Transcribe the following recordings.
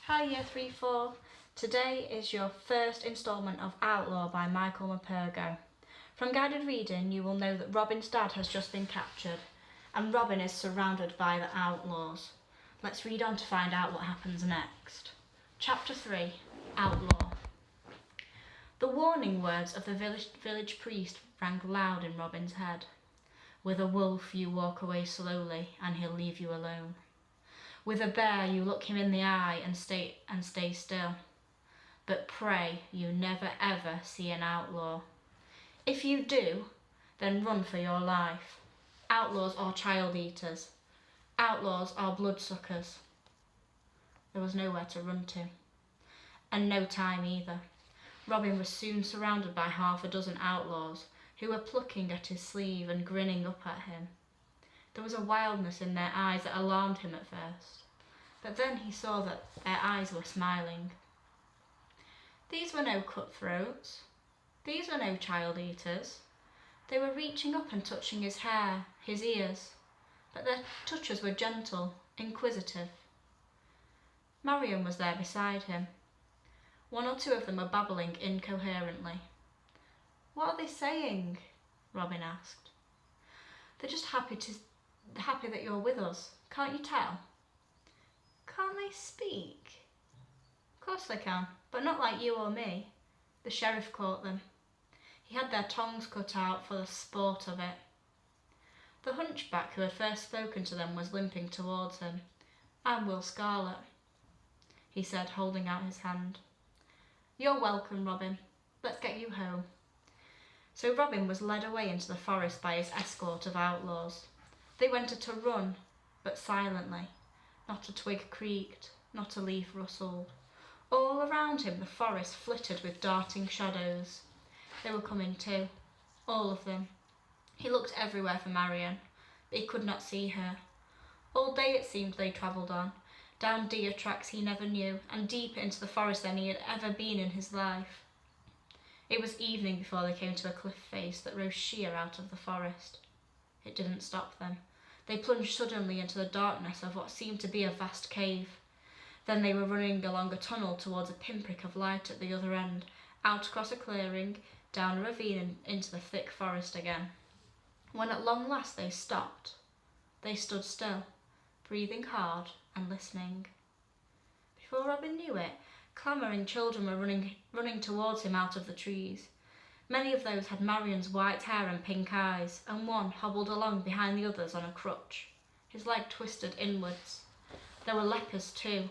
Hi Year 3-4. Today is your first instalment of Outlaw by Michael Morpurgo. From guided reading you will know that Robin's dad has just been captured and Robin is surrounded by the outlaws. Let's read on to find out what happens next. Chapter 3. Outlaw. The warning words of the village priest rang loud in Robin's head. With a wolf you walk away slowly and he'll leave you alone. With a bear you look him in the eye and stay still. But pray you never ever see an outlaw. If you do, then run for your life. Outlaws are child eaters. Outlaws are bloodsuckers. There was nowhere to run to. And no time either. Robin was soon surrounded by half a dozen outlaws who were plucking at his sleeve and grinning up at him. There was a wildness in their eyes that alarmed him at first, but then he saw that their eyes were smiling. These were no cutthroats. These were no child eaters. They were reaching up and touching his hair, his ears, but their touches were gentle, inquisitive. Marion was there beside him. One or two of them were babbling incoherently. "What are they saying?" Robin asked. "They're just happy that you're with us. Can't you tell?" "Can't they speak?" "Of course they can, but not like you or me. The sheriff caught them. He had their tongues cut out for the sport of it." The hunchback who had first spoken to them was limping towards him. "I'm Will Scarlet," he said, holding out his hand. "You're welcome, Robin. Let's get you home." So Robin was led away into the forest by his escort of outlaws. They went at a run, but silently. Not a twig creaked, not a leaf rustled. All around him the forest flittered with darting shadows. They were coming too, all of them. He looked everywhere for Marion, but he could not see her. All day it seemed they travelled on, down deer tracks he never knew, and deeper into the forest than he had ever been in his life. It was evening before they came to a cliff face that rose sheer out of the forest. It didn't stop them. They plunged suddenly into the darkness of what seemed to be a vast cave. Then they were running along a tunnel towards a pinprick of light at the other end, out across a clearing, down a ravine and into the thick forest again. When at long last they stopped, they stood still, breathing hard and listening. Before Robin knew it, clamouring children were running towards him out of the trees. Many of those had Marion's white hair and pink eyes, and one hobbled along behind the others on a crutch, his leg twisted inwards. There were lepers too.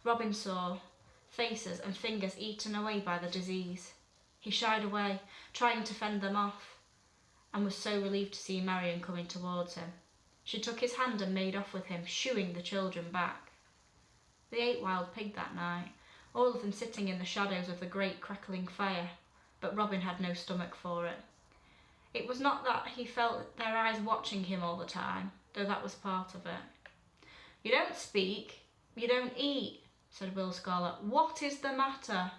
Robin saw faces and fingers eaten away by the disease. He shied away, trying to fend them off, and was so relieved to see Marion coming towards him. She took his hand and made off with him, shooing the children back. They ate wild pig that night, all of them sitting in the shadows of the great crackling fire, but Robin had no stomach for it. It was not that he felt their eyes watching him all the time, though that was part of it. "You don't speak, you don't eat," said Will Scarlet. "What is the matter?"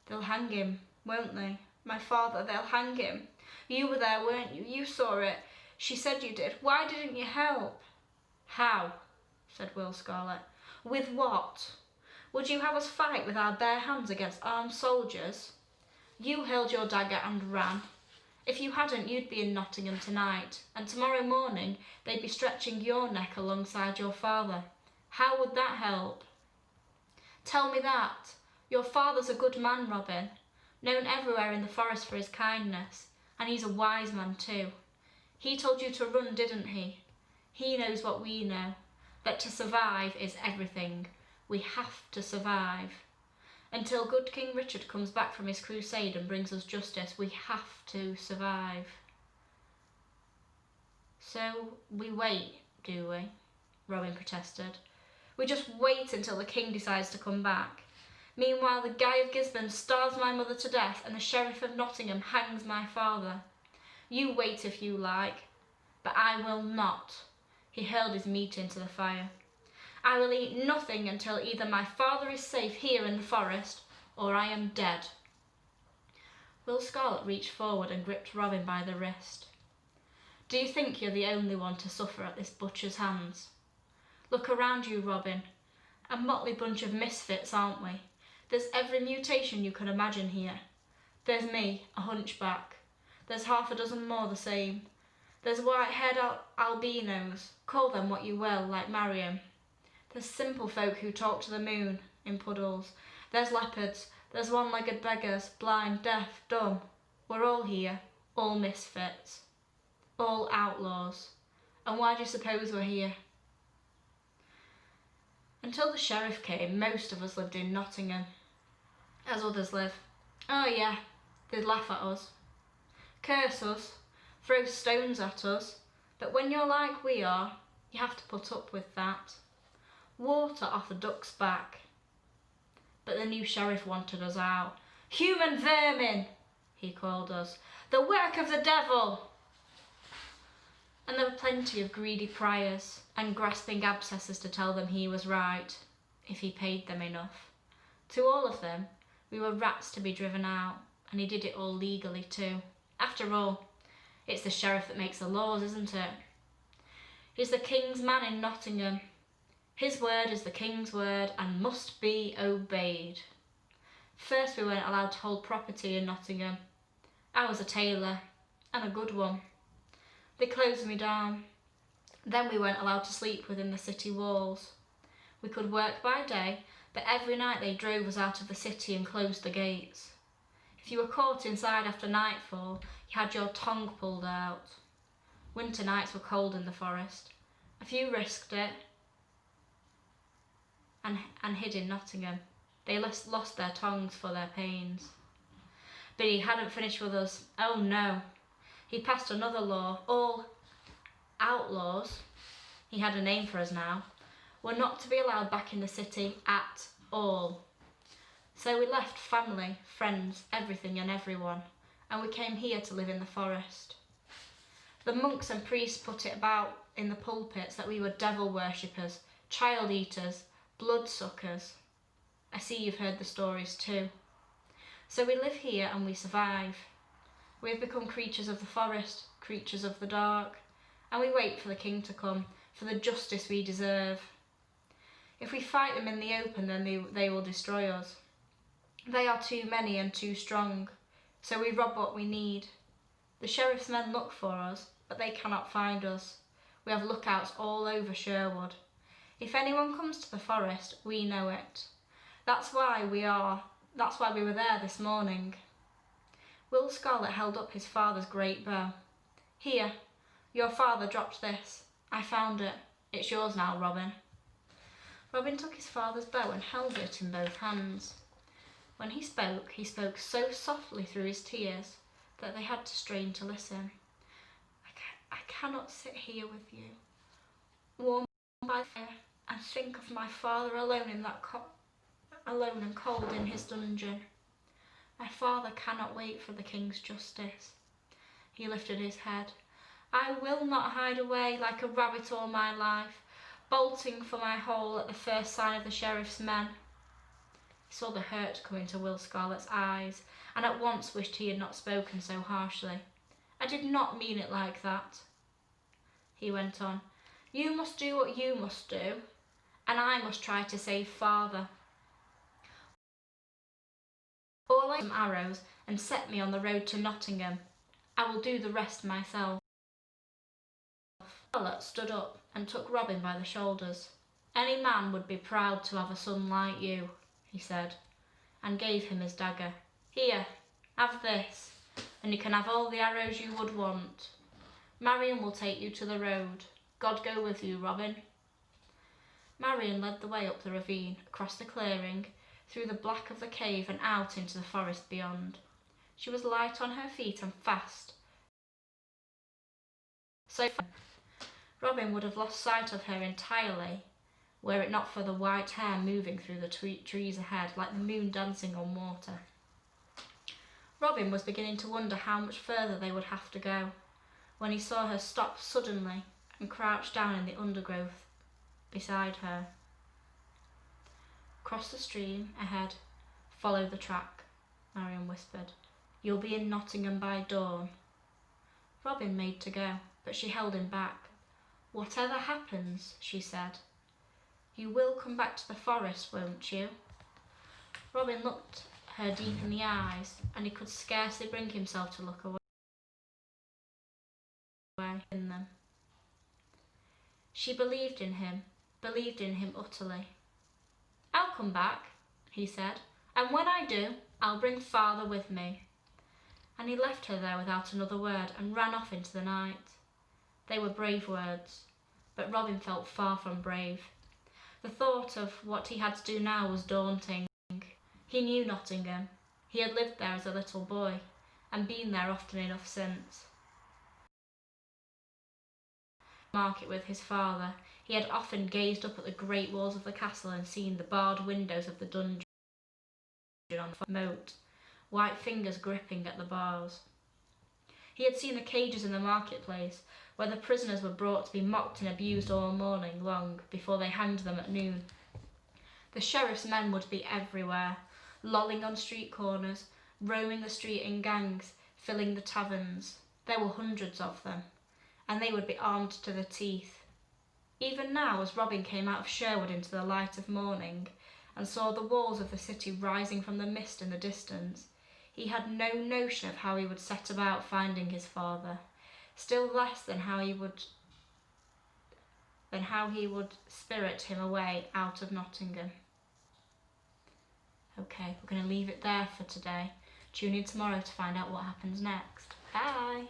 "They'll hang him, won't they? My father, they'll hang him. You were there, weren't you? You saw it. She said you did. Why didn't you help?" "How?" said Will Scarlet. "With what? Would you have us fight with our bare hands against armed soldiers? You held your dagger and ran. If you hadn't, you'd be in Nottingham tonight, and tomorrow morning they'd be stretching your neck alongside your father. How would that help? Tell me that. Your father's a good man, Robin, known everywhere in the forest for his kindness, and he's a wise man too. He told you to run, didn't he? He knows what we know, that to survive is everything. We have to survive. Until good King Richard comes back from his crusade and brings us justice, we have to survive." "So we wait, do we?" Robin protested. "We just wait until the king decides to come back. Meanwhile, the Guy of Gisborne starves my mother to death and the Sheriff of Nottingham hangs my father. You wait if you like, but I will not." He hurled his meat into the fire. "I will eat nothing until either my father is safe here in the forest or I am dead." Will Scarlet reached forward and gripped Robin by the wrist. "Do you think you're the only one to suffer at this butcher's hands? Look around you, Robin. A motley bunch of misfits, aren't we? There's every mutation you could imagine here. There's me, a hunchback. There's half a dozen more the same. There's white-haired albinos, call them what you will, like Mariam. There's simple folk who talk to the moon, in puddles. There's leopards, there's one-legged beggars, blind, deaf, dumb. We're all here, all misfits, all outlaws. And why do you suppose we're here? Until the sheriff came, most of us lived in Nottingham, as others live. Oh yeah, they'd laugh at us, curse us, throw stones at us, but when you're like we are, you have to put up with that. Water off a duck's back. But the new sheriff wanted us out. Human vermin, he called us. The work of the devil. And there were plenty of greedy priors and grasping abscessors to tell them he was right, if he paid them enough. To all of them, we were rats to be driven out, and he did it all legally too. After all, it's the sheriff that makes the laws, isn't it? He's the king's man in Nottingham. His word is the king's word and must be obeyed. First, we weren't allowed to hold property in Nottingham. I was a tailor, and a good one. They closed me down. Then we weren't allowed to sleep within the city walls. We could work by day, but every night they drove us out of the city and closed the gates. If you were caught inside after nightfall, you had your tongue pulled out. Winter nights were cold in the forest. A few risked it and hid in Nottingham. They lost their tongues for their pains. But he hadn't finished with us. Oh no. He passed another law. All outlaws, he had a name for us now, were not to be allowed back in the city at all. So we left family, friends, everything and everyone, and we came here to live in the forest. The monks and priests put it about in the pulpits that we were devil worshippers, child eaters, blood suckers. I see you've heard the stories too. So we live here and we survive. We have become creatures of the forest, creatures of the dark, and we wait for the king to come, for the justice we deserve. If we fight them in the open, then they will destroy us. They are too many and too strong, so we rob what we need. The sheriff's men look for us, but they cannot find us. We have lookouts all over Sherwood. If anyone comes to the forest, we know it. That's why we were there this morning. Will Scarlet held up his father's great bow. Here, your father dropped this. I found it. It's yours now, Robin. Robin took his father's bow and held it in both hands. When he spoke so softly through his tears that they had to strain to listen. I cannot sit here with you, warm by the fire, and think of my father alone and cold in his dungeon. My father cannot wait for the king's justice. He lifted his head. I will not hide away like a rabbit all my life, bolting for my hole at the first sign of the sheriff's men. He saw the hurt come into Will Scarlet's eyes, and at once wished he had not spoken so harshly. I did not mean it like that. He went on. You must do what you must do, and I must try to save father. All I some arrows and set me on the road to Nottingham. I will do the rest myself. Scarlet stood up and took Robin by the shoulders. Any man would be proud to have a son like you, he said, and gave him his dagger. Here, have this, and you can have all the arrows you would want. Marian will take you to the road. God go with you, Robin. Marian led the way up the ravine, across the clearing, through the black of the cave and out into the forest beyond. She was light on her feet and fast. So Robin would have lost sight of her entirely, were it not for the white hair moving through the trees ahead like the moon dancing on water. Robin was beginning to wonder how much further they would have to go, when he saw her stop suddenly and crouch down in the undergrowth beside her. Cross the stream ahead, follow the track, Marian whispered. You'll be in Nottingham by dawn. Robin made to go, but she held him back. Whatever happens, she said, You will come back to the forest, won't you? Robin looked her deep in the eyes, and he could scarcely bring himself to look away in them. She believed in him utterly. I'll come back, he said, and when I do, I'll bring father with me. And he left her there without another word and ran off into the night. They were brave words, but Robin felt far from brave. The thought of what he had to do now was daunting. He knew Nottingham. He had lived there as a little boy, and been there often enough since. Market with his father, he had often gazed up at the great walls of the castle and seen the barred windows of the dungeon on the moat, white fingers gripping at the bars. He had seen the cages in the marketplace, where the prisoners were brought to be mocked and abused all morning long before they hanged them at noon. The sheriff's men would be everywhere, lolling on street corners, roaming the street in gangs, filling the taverns. There were hundreds of them, and they would be armed to the teeth. Even now, as Robin came out of Sherwood into the light of morning, and saw the walls of the city rising from the mist in the distance, he had no notion of how he would set about finding his father, still less than how he would spirit him away out of Nottingham. Okay, we're going to leave it there for today. Tune in tomorrow to find out what happens next. Bye!